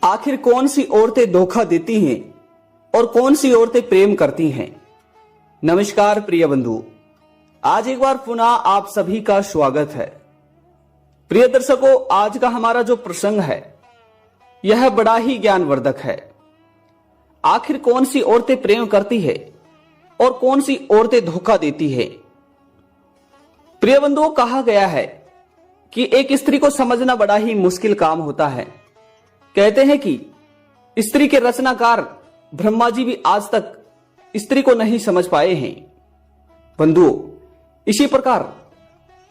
आखिर कौन सी औरतें धोखा देती हैं और कौन सी औरतें प्रेम करती हैं। नमस्कार प्रिय बंधु, आज एक बार पुनः आप सभी का स्वागत है। प्रिय दर्शकों, आज का हमारा जो प्रसंग है यह बड़ा ही ज्ञानवर्धक है। आखिर कौन सी औरतें प्रेम करती है और कौन सी औरतें धोखा देती है। प्रिय बंधुओं, कहा गया है कि एक स्त्री को समझना बड़ा ही मुश्किल काम होता है। कहते हैं कि स्त्री के रचनाकार ब्रह्मा जी भी आज तक स्त्री को नहीं समझ पाए हैं। बंधुओं, इसी प्रकार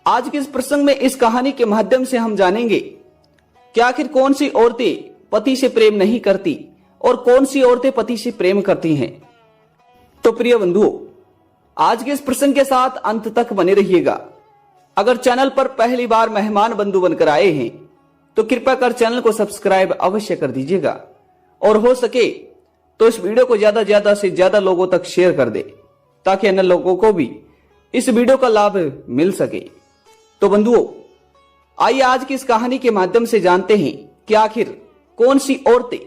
आज के इस प्रसंग में इस कहानी के माध्यम से हम जानेंगे कि आखिर कौन सी औरतें पति से प्रेम नहीं करती और कौन सी औरतें पति से प्रेम करती हैं। तो प्रिय बंधुओं, आज के इस प्रसंग के साथ अंत तक बने रहिएगा। अगर चैनल पर पहली बार मेहमान बंधु बनकर आए हैं तो कृपया कर चैनल को सब्सक्राइब अवश्य कर दीजिएगा और हो सके तो इस वीडियो को ज्यादा से ज्यादा लोगों तक शेयर कर दे ताकि अन्य लोगों को भी इस वीडियो का लाभ मिल सके। तो बंधुओं, आइए आज की इस कहानी के माध्यम से जानते हैं कि आखिर कौन सी औरतें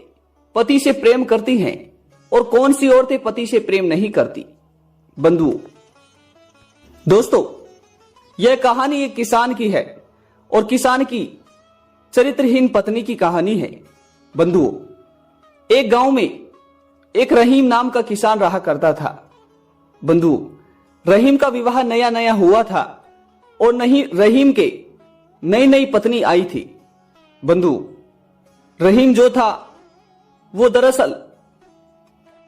पति से प्रेम करती हैं और कौन सी औरतें पति से प्रेम नहीं करती। बंधुओं, दोस्तों, यह कहानी एक किसान की है और किसान की चरित्रहीन पत्नी की कहानी है। बंधुओं, एक गांव में एक रहीम नाम का किसान रहा करता था। बंधुओं, रहीम का विवाह नया नया हुआ था और नहीं रहीम के नई नई पत्नी आई थी। बंधुओं, रहीम जो था वो दरअसल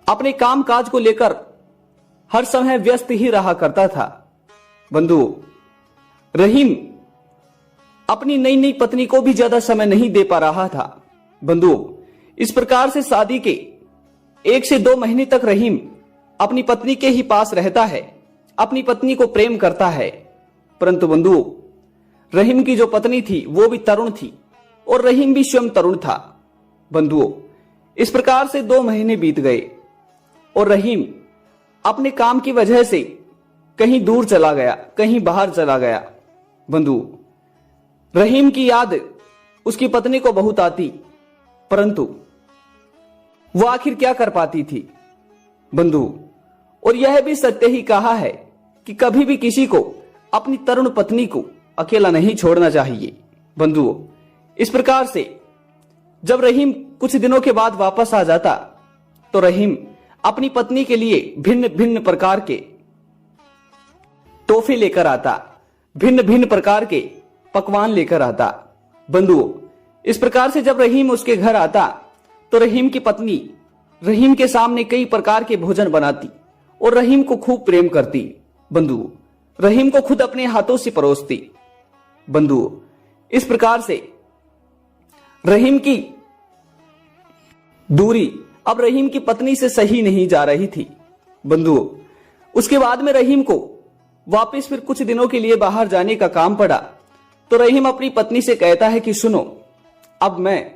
अपने काम काज को लेकर हर समय व्यस्त ही रहा करता था। बंधुओं, रहीम अपनी नई नई पत्नी को भी ज्यादा समय नहीं दे पा रहा था। बंधुओं, इस प्रकार से शादी के 1 से 2 महीने तक रहीम अपनी पत्नी के ही पास रहता है, अपनी पत्नी को प्रेम करता है। परंतु बंधुओं, रहीम की जो पत्नी थी वो भी तरुण थी और रहीम भी स्वयं तरुण था। बंधुओं, इस प्रकार से 2 महीने बीत गए और रहीम अपने काम की वजह से कहीं दूर चला गया, कहीं बाहर चला गया। बंधुओं, रहीम की याद उसकी पत्नी को बहुत आती, परंतु वो आखिर क्या कर पाती थी। बंधुओं, और यह भी सत्य ही कहा है कि कभी भी किसी को अपनी तरुण पत्नी को अकेला नहीं छोड़ना चाहिए। बंधुओं, इस प्रकार से जब रहीम कुछ दिनों के बाद वापस आ जाता तो रहीम अपनी पत्नी के लिए भिन्न भिन्न प्रकार के तोहफे लेकर आता, भिन्न भिन्न प्रकार के पकवान लेकर आता। बंधुओं, इस प्रकार से जब रहीम उसके घर आता तो रहीम की पत्नी रहीम के सामने कई प्रकार के भोजन बनाती और रहीम को खूब प्रेम करती। बंधुओं, रहीम को खुद अपने हाथों से परोसती। बंधुओं, इस प्रकार से रहीम की दूरी अब रहीम की पत्नी से सही नहीं जा रही थी। बंधुओं, उसके बाद में रहीम को वापस फिर कुछ दिनों के लिए बाहर जाने का काम पड़ा तो रहीम अपनी पत्नी से कहता है कि सुनो, अब मैं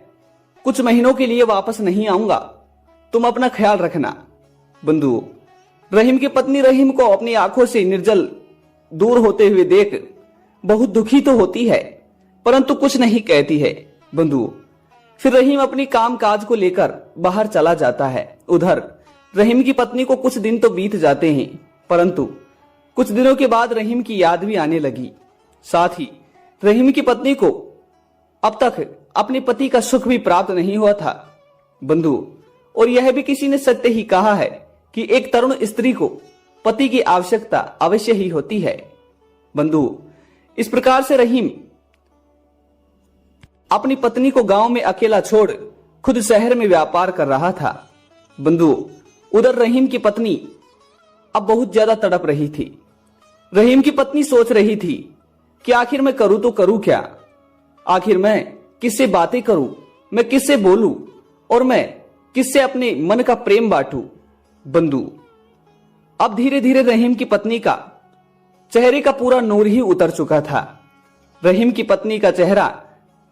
कुछ महीनों के लिए वापस नहीं आऊंगा, तुम अपना ख्याल रखना। बंधुओं, रहीम की पत्नी रहीम को अपनी आंखों से निर्जल दूर होते हुए देख बहुत दुखी तो होती है परंतु कुछ नहीं कहती है। बंधुओं, फिर रहीम अपनी काम काज को लेकर बाहर चला जाता है। उधर रहीम की पत्नी को कुछ दिन तो बीत जाते हैं परंतु कुछ दिनों के बाद रहीम की याद भी आने लगी। साथ ही रहीम की पत्नी को अब तक अपने पति का सुख भी प्राप्त नहीं हुआ था। बंधुओं, और यह भी किसी ने सत्य ही कहा है कि एक तरुण स्त्री को पति की आवश्यकता अवश्य ही होती है। बंधुओं, इस प्रकार से रहीम अपनी पत्नी को गांव में अकेला छोड़ खुद शहर में व्यापार कर रहा था। बंधुओं, उधर रहीम की पत्नी अब बहुत ज्यादा तड़प रही थी। रहीम की पत्नी सोच रही थी कि आखिर मैं करूं तो करूं क्या, आखिर मैं किससे बातें करूं, मैं किससे बोलूं और मैं किससे अपने मन का प्रेम बांटूं। बंधुओं, अब धीरे धीरे रहीम की पत्नी का चेहरे का पूरा नूर ही उतर चुका था। रहीम की पत्नी का चेहरा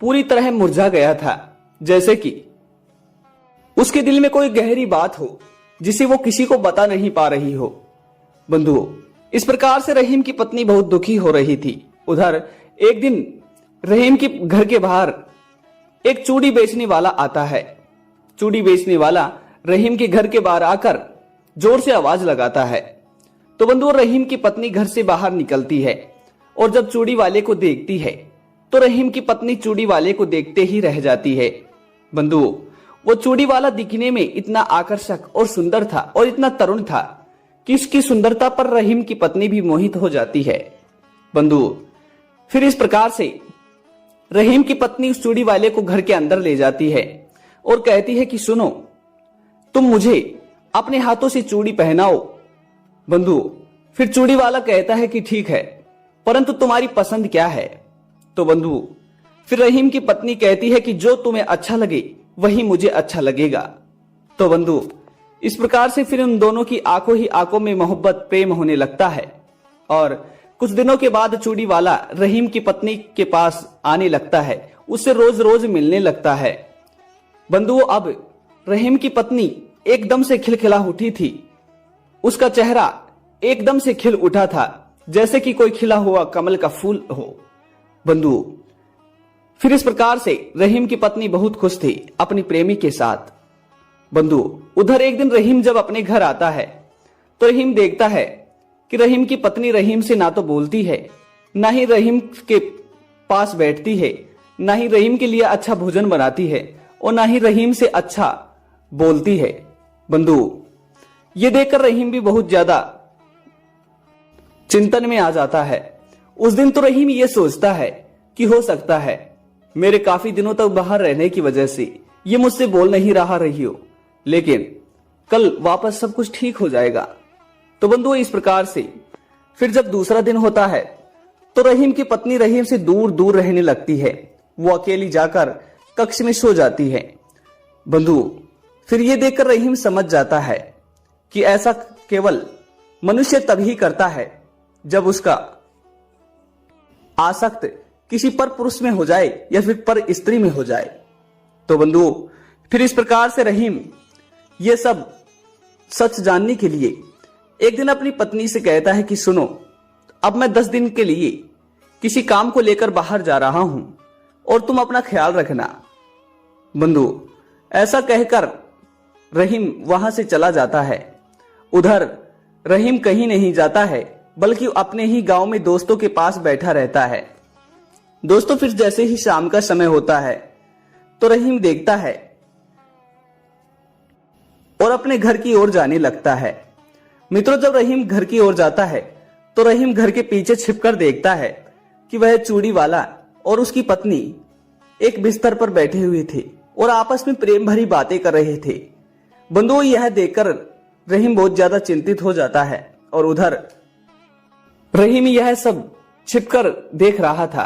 पूरी तरह मुरझा गया था, जैसे कि उसके दिल में कोई गहरी बात हो जिसे वो किसी को बता नहीं पा रही हो। बंधुओं, इस प्रकार से रहीम की पत्नी बहुत दुखी हो रही थी। उधर एक दिन रहीम के घर के बाहर एक चूड़ी बेचने वाला आता है। चूड़ी बेचने वाला रहीम के घर के बाहर आकर जोर से आवाज लगाता है। तो बंधुओं, रहीम की पत्नी घर से बाहर निकलती है और जब चूड़ी वाले को देखती है तो रहीम की पत्नी चूड़ी वाले को देखते ही रह जाती है। बंधुओं, वो चूड़ी वाला दिखने में इतना आकर्षक और सुंदर था और इतना तरुण था कि इसकी सुंदरता पर रहीम की पत्नी भी मोहित हो जाती है। बंधुओं, फिर इस प्रकार से रहीम की पत्नी उस चूड़ी वाले को घर के अंदर ले जाती है और कहती है कि सुनो, तुम मुझे अपने हाथों से चूड़ी पहनाओ। बंधु, फिर चूड़ी वाला कहता है कि ठीक है, परंतु तुम्हारी पसंद क्या है? तो बंधु, फिर रहीम की पत्नी कहती है कि जो तुम्हें अच्छा लगे वही मुझे अच्छा लगेगा। तो बंधु, इस प्रकार से फिर उन दोनों की आंखों ही आंखों में मोहब्बत प्रेम होने लगता है और कुछ दिनों के बाद चूड़ी वाला रहीम की पत्नी के पास आने लगता है, उससे रोज रोज मिलने लगता है। बंधुओं, अब रहीम की पत्नी एकदम से खिलखिला उठी थी। उसका चेहरा एकदम से खिल उठा था जैसे कि कोई खिला हुआ कमल का फूल हो। बंधुओं, फिर इस प्रकार से रहीम की पत्नी बहुत खुश थी अपनी प्रेमी के साथ। बंधुओं, उधर एक दिन रहीम जब अपने घर आता है तो रहीम देखता है कि रहीम की पत्नी रहीम से ना तो बोलती है, ना ही रहीम के पास बैठती है, ना ही रहीम के लिए अच्छा भोजन बनाती है और ना ही रहीम से अच्छा बोलती है। बंधुओं, ये देखकर रहीम भी बहुत ज्यादा चिंतन में आ जाता है। उस दिन तो रहीम ये सोचता है कि हो सकता है मेरे काफी दिनों तक बाहर रहने की वजह से ये मुझसे बोल नहीं रही हो, लेकिन कल वापस सब कुछ ठीक हो जाएगा। तो बंधुओं, इस प्रकार से फिर जब दूसरा दिन होता है तो रहीम की पत्नी रहीम से दूर दूर रहने लगती है। वो अकेली जाकर कक्ष में सो जाती है। बंधुओं, फिर ये देखकर रहीम समझ जाता है कि ऐसा केवल मनुष्य तभी करता है जब उसका आसक्त किसी पर पुरुष में हो जाए या फिर पर स्त्री में हो जाए। तो बंधुओं, फिर इस प्रकार से रहीम ये सब सच जानने के लिए एक दिन अपनी पत्नी से कहता है कि सुनो, अब मैं 10 दिन के लिए किसी काम को लेकर बाहर जा रहा हूं और तुम अपना ख्याल रखना। बंधु, ऐसा कहकर रहीम वहां से चला जाता है। उधर रहीम कहीं नहीं जाता है बल्कि अपने ही गांव में दोस्तों के पास बैठा रहता है। दोस्तों, फिर जैसे ही शाम का समय होता है तो रहीम देखता है और अपने घर की ओर जाने लगता है। मित्रों, जब रहीम घर की ओर जाता है तो रहीम घर के पीछे छिपकर देखता है कि वह चूड़ी वाला और उसकी पत्नी एक बिस्तर पर बैठे हुए थे और आपस में प्रेम भरी बातें कर रहे थे। बंधुओं, यह देखकर रहीम बहुत ज्यादा चिंतित हो जाता है और उधर रहीम यह सब छिपकर देख रहा था।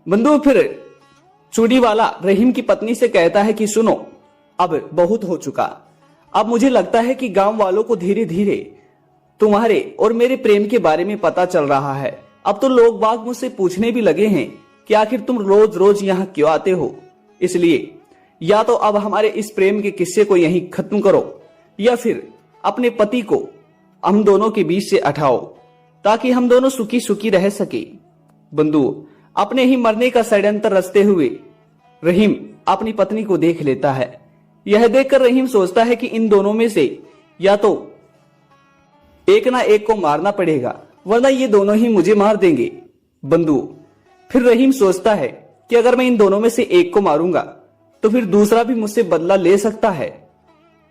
बंधुओं, फिर चूड़ी वाला रहीम की पत्नी से कहता है कि सुनो, अब बहुत हो चुका। अब मुझे लगता है कि गांव वालों को धीरे धीरे तुम्हारे और मेरे प्रेम के बारे में पता चल रहा है। अब तो लोग बाग मुझसे पूछने भी लगे हैं कि आखिर तुम रोज रोज यहाँ क्यों आते हो। इसलिए या तो अब हमारे इस प्रेम के किस्से को यहीं खत्म करो या फिर अपने पति को हम दोनों के बीच से हटाओ ताकि हम दोनों सुखी सुखी रह सके। बंधु, अपने ही मरने का षड्यंत्र रचते हुए रहीम अपनी पत्नी को देख लेता है। यह देखकर रहीम सोचता है कि इन दोनों में से या तो एक ना एक को मारना पड़ेगा, वरना ये दोनों ही मुझे मार देंगे। बंधु, फिर रहीम सोचता है कि अगर मैं इन दोनों में से एक को मारूंगा तो फिर दूसरा भी मुझसे बदला ले सकता है।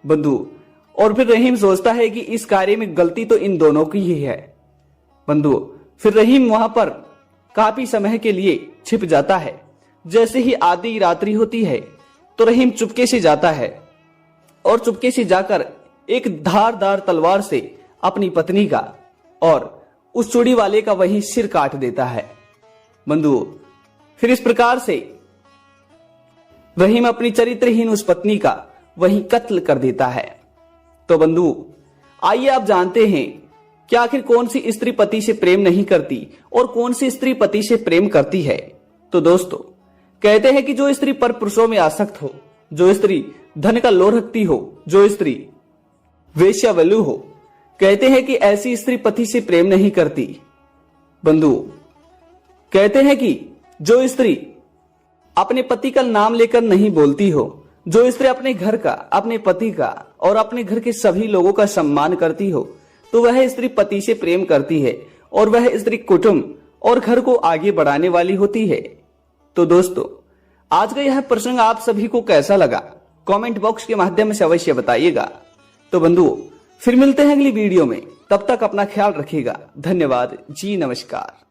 बंधु, और फिर रहीम सोचता है कि इस कार्य में गलती तो इन दोनों की ही है। बंधु, फिर रहीम वहां पर काफी समय के लिए छिप जाता है। जैसे ही आधी रात्रि होती है तो रहीम चुपके से जाता है और चुपके से जाकर एक धारदार तलवार से अपनी पत्नी का और उस चूड़ी वाले का वहीं सिर काट देता है। बंधु, फिर इस प्रकार से रहीम अपनी चरित्रहीन उस पत्नी का वहीं कत्ल कर देता है। तो बंधु, आइए आप जानते हैं कि आखिर कौन सी स्त्री पति से प्रेम नहीं करती और कौन सी स्त्री पति से प्रेम करती है। तो दोस्तों, कहते हैं कि जो स्त्री पर पुरुषों में आसक्त हो, जो स्त्री धन का लोभ रखती हो, जो स्त्री वेश्यावलु हो, कहते हैं कि ऐसी स्त्री पति से प्रेम नहीं करती। बंधु, कहते हैं कि जो स्त्री अपने पति का नाम लेकर नहीं बोलती हो, जो स्त्री अपने घर का, अपने पति का और अपने घर के सभी लोगों का सम्मान करती हो, तो वह स्त्री पति से प्रेम करती है और वह स्त्री कुटुंब और घर को आगे बढ़ाने वाली होती है। तो दोस्तों, आज का यह प्रसंग आप सभी को कैसा लगा, कमेंट बॉक्स के माध्यम से अवश्य बताइएगा। तो बंधुओं, फिर मिलते हैं अगली वीडियो में, तब तक अपना ख्याल रखिएगा। धन्यवाद जी, नमस्कार।